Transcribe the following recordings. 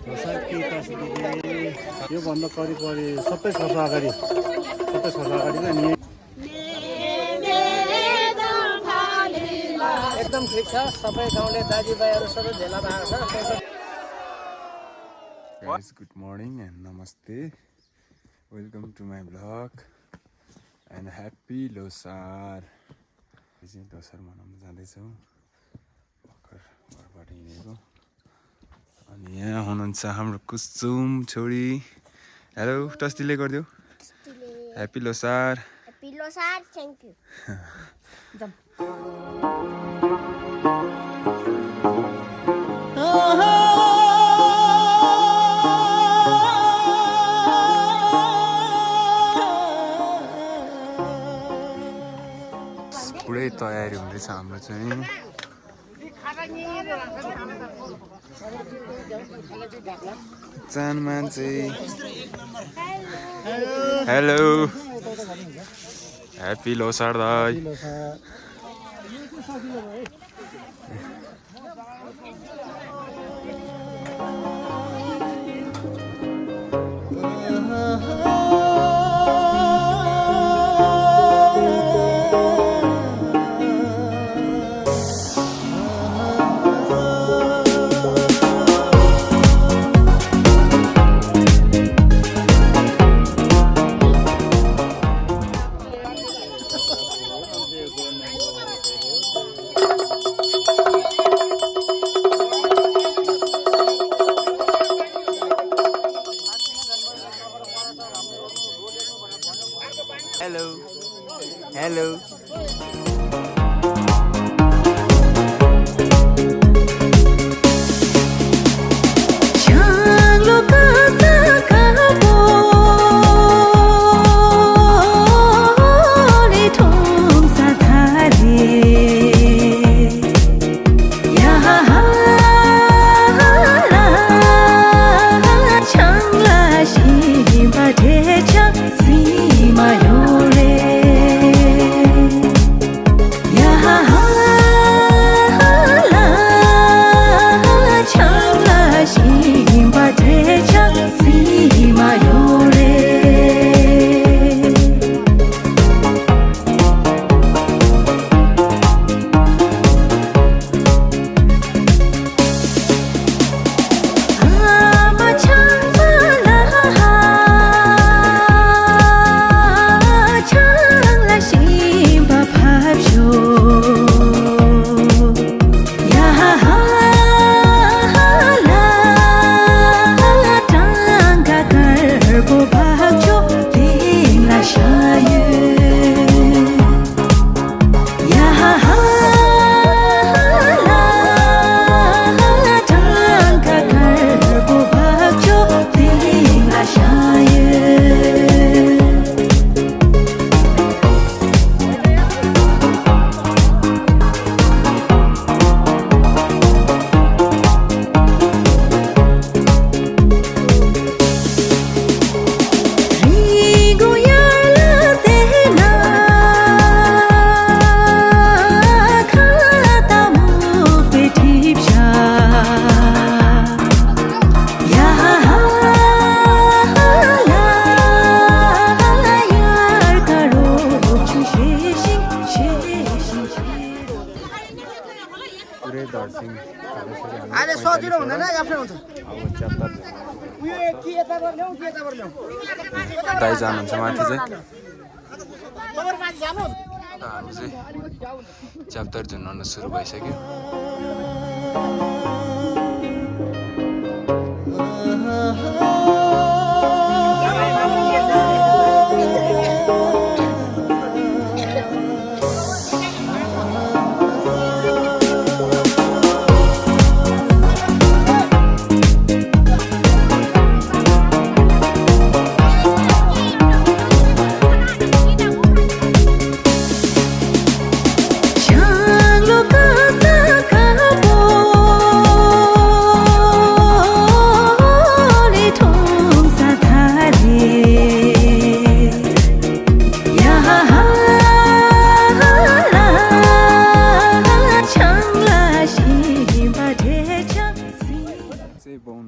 साथी तस्बिरले योभन्दा करिब करिब 27 वर्ष अगाडि 27 वर्ष अगाडि चाहिँ नि एकदम ठिक छ सबै गाउँले दाजुभाइहरू सबै भेला भएको छ Guys, good morning and namaste. Welcome to my vlog and happy Losar. This is Losar मनाउन जाँदैछौँ भर्खर घरबाट हिँडेको अनि यहाँ हुनुहुन्छ हाम्रो कुसुम छोरी हेलो टस्टीले गरिदेऊ happy Losar happy Losar thank you पुरै तयारी हुँदैछ हाम्रो चाहिँ चान मान्छे हेलो ह्यापी लोसार दाइ हेलो हेलो आले सजिलो हुँदैन आफ्नो हुन्छ दाइ जानुहुन्छ माथि चाहिँ हामी चाहिँ च्याप्टर झुन्डाउन सुरु भइसक्यो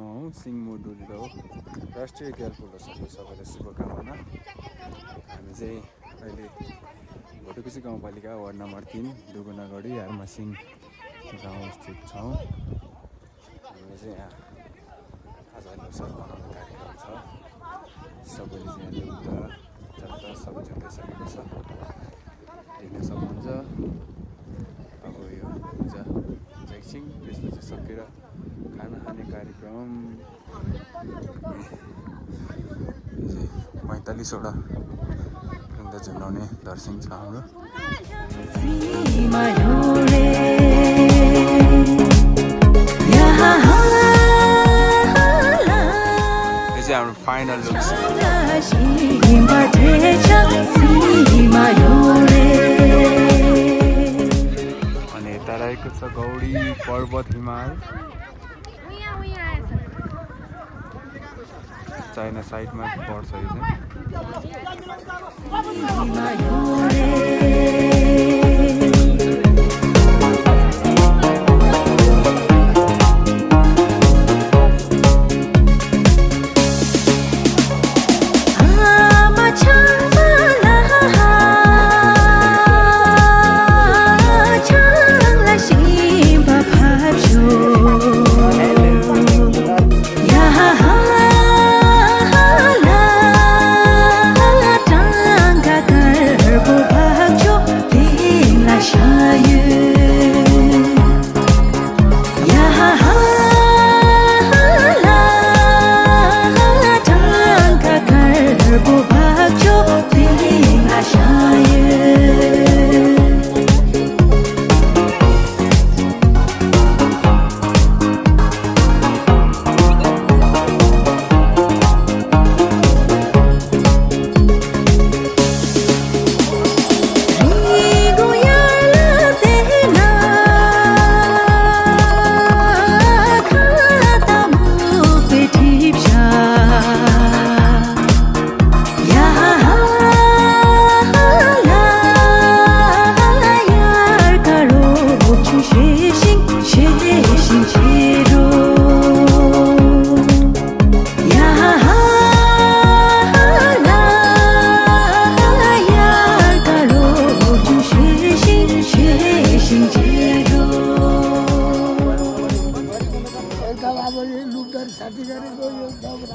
हौ सिङमुडुली हो राष्ट्रिय ग्याल्पो लोसारको सबैलाई शुभकामना। हामी चाहिँ अहिले भोटेकोसी गाउँपालिका वार्ड नम्बर 3 दुगुनागढी हार्मासिङ गाउँ स्थित छौँ। हामीले चाहिँ यहाँ आज लोसार मनाउने कार्यक्रम छ। सबैले चाहिँ लुगा चट्टा सबै छुट्याइसकेको छ, देख्न सक्नुहुन्छ। अब यो पूजा एकछिन त्यसपछि सकेर खाना खाने कार्यक्रम 45वटा ढुङ्गा झुन्डाउने दर्शन छ हाम्रो। यो चाहिँ हाम्रो फाइनल लुक छ। अनि यता रहेको छ गौडी पर्वत हिमाल। चाइना साइडमा पर्छ यो चाहिँ।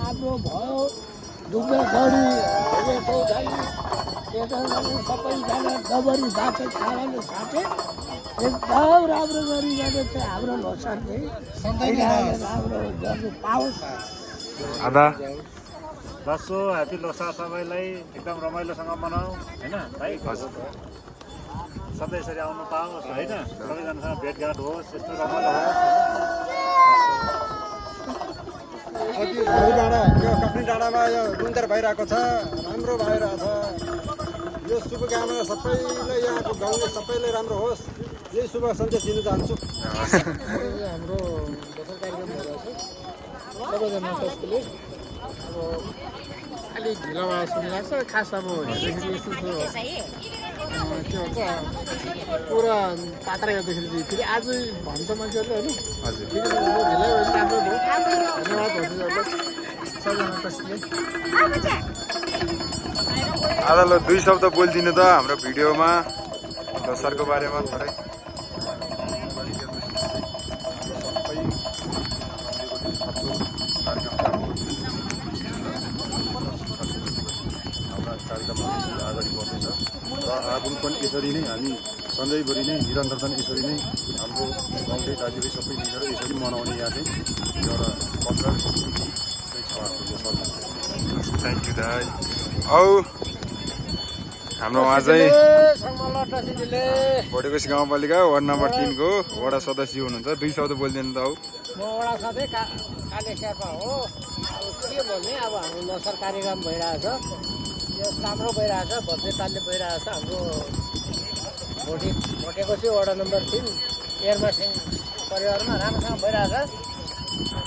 राम्रो भयो दुगुनागढी सबैजना डबरी बाटो खानाले साथै एकदम राम्रो गरिरहेको चाहिँ हाम्रो लोसार चाहिँ राम्रो गर्नु पाओस्। आधा दसो ह्याप्पी लोसार सबैलाई एकदम रमाइलोसँग मनाऊ होइन भाइ। सधैँ यसरी आउनु पाओस् होइन, सबैजनासँग भेटघाट होस्, यस्तो रमाइलो होस्। डाँडा यो कफनी डाँडामा यो गुन्तर भइरहेको छ, राम्रो भइरहेछ। यो शुभकामना सबैलाई यहाँको गाउँले सबैलाई राम्रो होस्, यही शुभ सन्देश दिन चाहन्छु। हाम्रो लोसार कार्यक्रम भइरहेछ, सबैजना त्यसले अब अलिक ढिलो भए जस्तो लाग्छ। खास अब हेर्दाखेरि यस्तो के भन्छ पुरा पात्रा हेर्दाखेरि चाहिँ फेरि आज भन्छ मान्छेहरूले होइन, फेरि ढिलै भयो राम्रो भयो। धन्यवाद हजुरहरूलाई सबैजना त्यसले। आधा ल 2 शब्द बोलिदिनु त हाम्रो भिडियोमा लोसारको बारेमा थोरै। अगाडि बढ्दैछ र आगुन पनि यसरी नै हामी सधैँभरि नै निरन्तरता यसरी नै हाम्रो गाउँले दाजुभाइ सबै मिलेर यसरी मनाउने यहाँ चाहिँ एउटा कल्चर चाहिँ छ हाम्रो। थ्याङ्क यू दाइ। औ हाम्रो उहाँ चाहिँ भोटेकोसी गाउँपालिका वार्ड नम्बर 3 को वडा सदस्य हुनुहुन्छ। 2 शब्द बोलिदिनु त। औ म वडा सदस्य काले शेर्पा हो। अब के भने अब हाम्रो लोसार कार्यक्रम भइरहेछ, यो राम्रो भइरहेछ, भव्य तालले भइरहेछ। हाम्रो भोटेकोसी वडा नम्बर 3 एयरमासिङ परिवारमा राम्रोसँग भइरहेछ,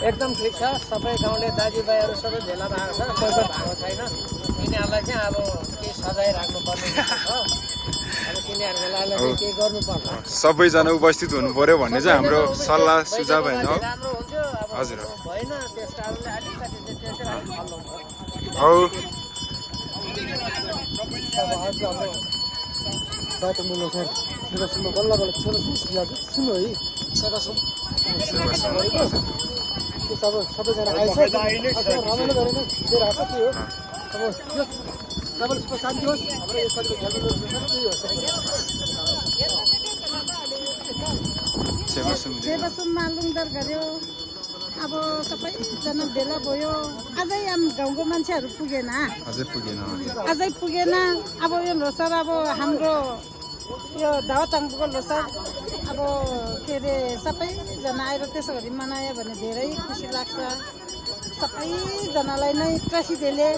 एकदम ठिक छ। सबै गाउँले दाजुभाइहरू सबै भेला भएको छ, कोही कोही भएको छैन। तिनीहरूलाई चाहिँ अब केही सजाय राख्नुपर्ने छ। अब तिनीहरूको लागि चाहिँ केही गर्नुपर्छ। सबैजना उपस्थित हुनु पर्यो भन्ने चाहिँ हाम्रो सल्लाह सुझाव होइन। राम्रो हुन्थ्यो। अब हजुर भएन त्यस कारणले अलिकति चाहिँ त्यसै हल्लो हौ बाटो मुलो सर सेवासम्म बल्ल बल्ल सेवासम्म सुन्नु है सेवासम्म त्यो सबैजना आएछ रमाइलो गरेर नै दिएर आएको त्यही हो अब यो सबैले सुख शान्ति होस् हाम्रो यो कतिको खेल्नु त्यही हो सेवासम्ममा लुङदर गऱ्यो अब सबैजना भेला भयो अझै गाउँको मान्छेहरू पुगेन अझै पुगेन अब यो लोसार अब हाम्रो यो दावाताङको लोसार अब के अरे सबैजना आएर त्यसो गरी मनायो भने धेरै खुसी लाग्छ सबैजनालाई नै त्रसिदेले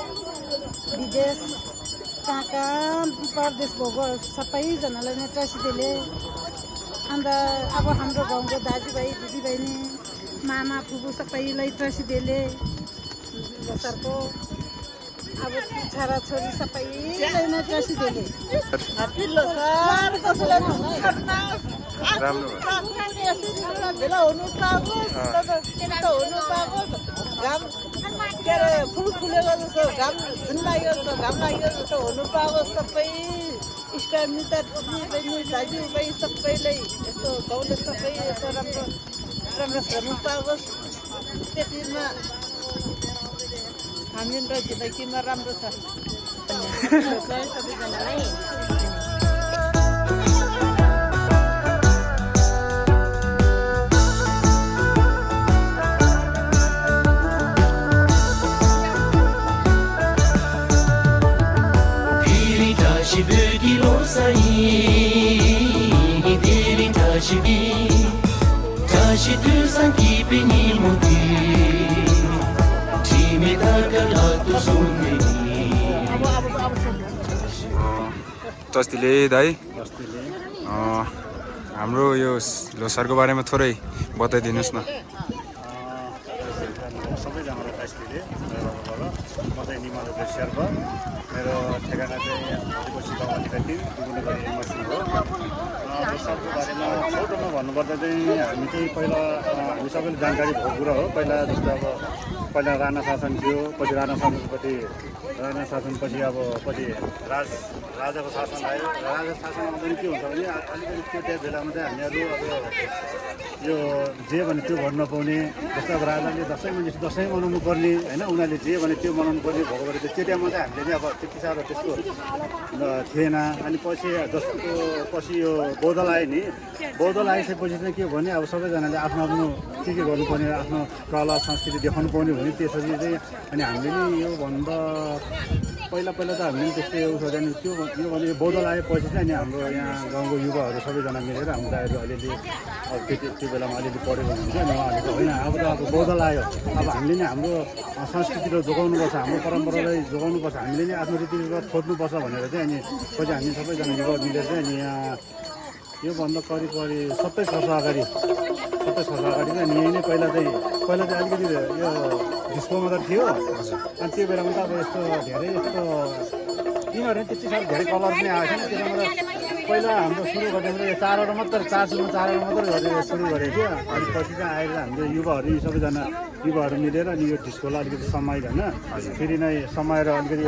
विदेश कहाँ कहाँ परदेश भएको सबैजनालाई नै त्रसिदेले अन्त अब हाम्रो गाउँको दाजुभाइ दिदीबहिनी मामा फुपू सबैलाई त्रसिदेले लोसारको अब छोराछोरी सबैलाई नै त्रसिदेले ह्याप्पी लोसार कसैलाई भेला हुनु पाओस् हुनु पाओस् घाम के अरे फुल फुलेको जस्तो घाम जुन लाग्यो जस्तो घाम लाग्यो जस्तो हुनु पाओस् सबै इष्टमित्र दिदीबहिनी दाजुभाइ सबैलाई यस्तो गाउँले सबै यस्तो राम्रो राम्रो हेर्नु पाओस् त्यतिमा हाम्रो जिन्दगीमा राम्रो छ सबैजनालाई जस्तीले दाइ हाम्रो यो लोसारको बारेमा थोरै बताइदिनुहोस् न सबैजनालाई कास्तीले म चाहिँ निमाल शेर्पा मेरो ठेगाना चाहिँ कोशी गाउँपालिका 3 गरी एमसी हो लोसारको बारेमा छोटोमा भन्नुपर्दा चाहिँ हामी चाहिँ पहिला हामी सबैले जानकारी भएको कुरा हो पहिला जस्तो अब पहिला राणा शासन थियो पछि राणा शासनपछि अब पछि राजाको शासन आयो राजा शासन आउँदा के हुन्छ भने अलिकति त्यो त्यहाँ बेलामा चाहिँ हामीहरू अब यो जे भने त्यो भन्नु नपाउने जस्तो अब राजाले दसैँ मानिस दसैँ मनाउनु पर्ने होइन उनीहरूले जे भने त्यो मनाउनु पर्ने भएको भएर त्यो टाइममा चाहिँ हामीले चाहिँ अब त्यति साह्रो त्यस्तो थिएन अनि पछि यो बौद्धल आयो नि बौद्धल आइसकेपछि चाहिँ के हो भने अब सबैजनाले आफ्नो आफ्नो के गर्नुपर्ने आफ्नो कला संस्कृति देखाउनु पाउने भने त्यसरी चाहिँ अनि हामीले नि योभन्दा पहिला त हामीले त्यस्तै उसो भने त्यो यो भने बौद्धल आएपछि चाहिँ अनि हाम्रो यहाँ गाउँको युवाहरू सबैजना मिलेर हाम्रो दाइहरू अलिअलि अब त्यो बेलामा अलिअलि पढेको हुनुहुन्छ अनि उहाँहरूले त होइन अब त अब बौद्धल आयो अब हामीले नै हाम्रो संस्कृतिलाई जोगाउनुपर्छ हाम्रो परम्परालाई जोगाउनुपर्छ हामीले नै आफ्नो रीतिरिवाज खोज्नुपर्छ भनेर चाहिँ अनि पछि हामी सबैजना युवा मिलेर चाहिँ अनि यहाँ योभन्दा करिब 27 वर्ष अगाडि चाहिँ यही नै पहिला चाहिँ अलिकति यो डिस्को मात्र थियो अनि त्यो बेलामा त अब यस्तो धेरै यस्तो तिनीहरू त्यति साह्रो धेरै कलर पनि आएको थिएन त्यो बेलामा पहिला हाम्रो सुरु गर्दाखेरि यो 4 मात्र गरेर सुरु गरेको थियो अनि पछि चाहिँ आएर हाम्रो युवाहरू सबैजना युवाहरू मिलेर अनि यो डिस्कोलाई अलिकति समाइकन फेरि नै समाएर अलिकति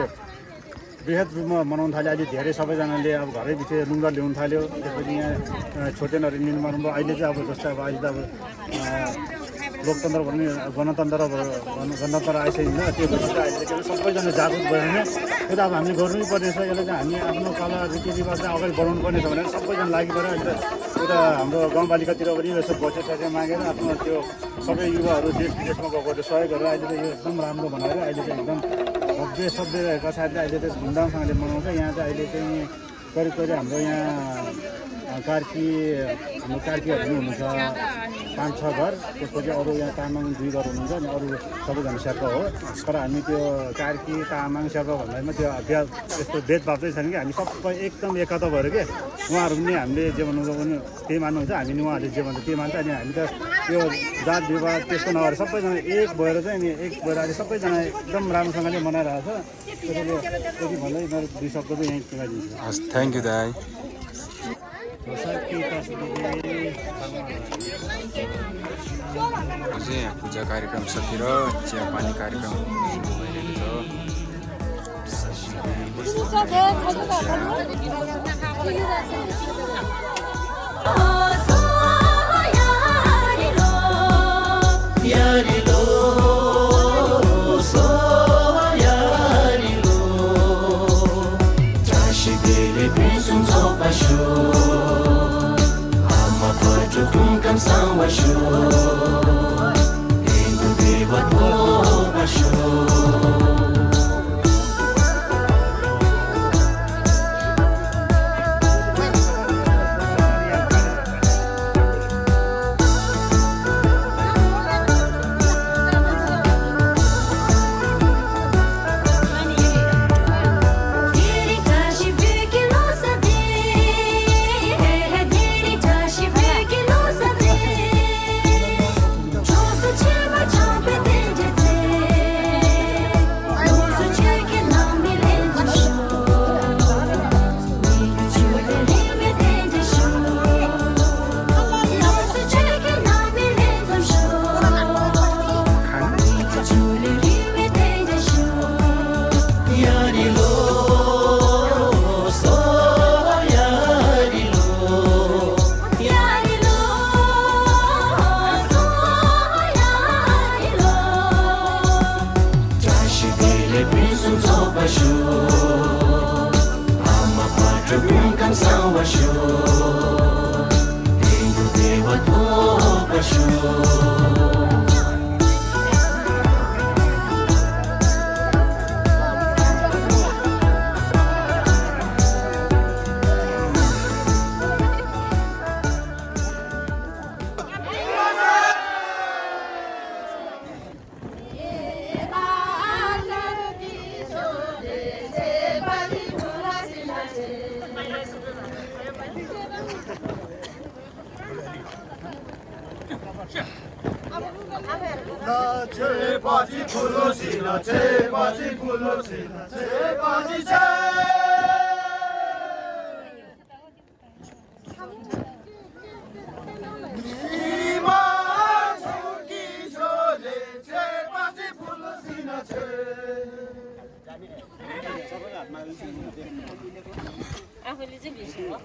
बृहत रूपमा मनाउन थाल्यो अहिले धेरै सबैजनाले अब घरैपछि लुङ्गर ल्याउनु थाल्यो त्यसपछि यहाँ छोटेनहरू निर्माण भयो अहिले चाहिँ अब जस्तै अब अहिले त अब लोकतन्त्र भन्ने गणतन्त्र आइसक्यो त्यो पछि चाहिँ अहिले सबैजना जागरुक भएर नै त्यो त अब हामीले गर्नै पर्ने छ यसलाई चाहिँ हामी आफ्नो कला रीतिरिवाज चाहिँ अगाडि बढाउनु पर्ने छ भनेर सबैजना लागि पऱ्यो अहिले त हाम्रो गाउँपालिकातिर पनि यसो बजेट मागेर आफ्नो त्यो सबै युवाहरू देश विदेशमा गएको सहयोग गरेर अहिले त यो एकदम राम्रो बनाएर अहिले चाहिँ एकदम भव्य सभ्य रहेका साथै अहिले चाहिँ धुमधामसँगले मनाउँछ यहाँ चाहिँ अहिले चाहिँ करिब हाम्रो यहाँ हाम्रो कार्कीहरू पनि हुनुहुन्छ 5-6 घर त्यसपछि अरू यहाँ तामाङ 2 घर हुनुहुन्छ अनि अरू सबैजना शेर्पा हो तर हामी त्यो कार्की तामाङ शेर्पा भन्दैमा त्यो यस्तो भेदभाव चाहिँ छैन कि हामी सबै एकदम एकता भएर के उहाँहरू पनि हामीले जे भन्नुहुन्छ भने त्यही मान्नुहुन्छ हामी नि उहाँहरूले जे भन्छ त्यही मान्छ अनि हामी त यो जात विवाद त्यस्तो नभएर सबैजना एक भएर चाहिँ अनि एक भएर अहिले सबैजना एकदम राम्रोसँगले मनाइरहेको छ त्यसैले त्यति भन्दै मेरो 2 शब्द चाहिँ यहीँ पुऱ्याइदिन्छु हस् थ्याङ्क यू दाइ अझै यहाँ पूजा कार्यक्रम सकेर चियापानी कार्यक्रम सुरु भइरहेको आफूले चाहिँ बिर्सिनु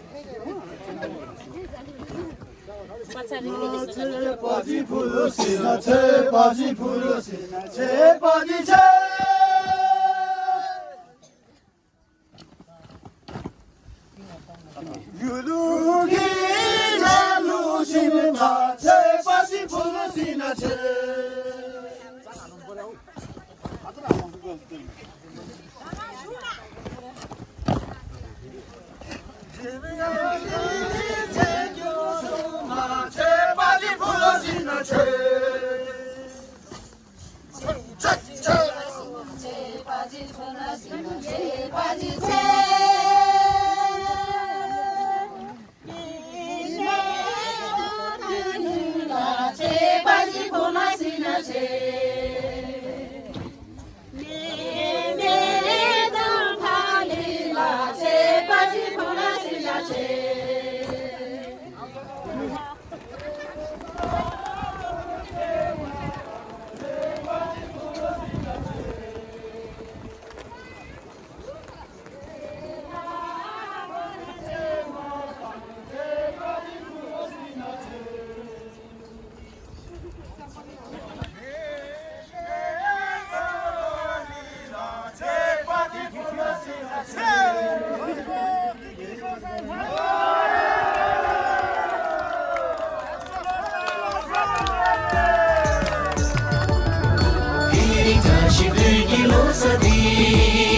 She big, you know,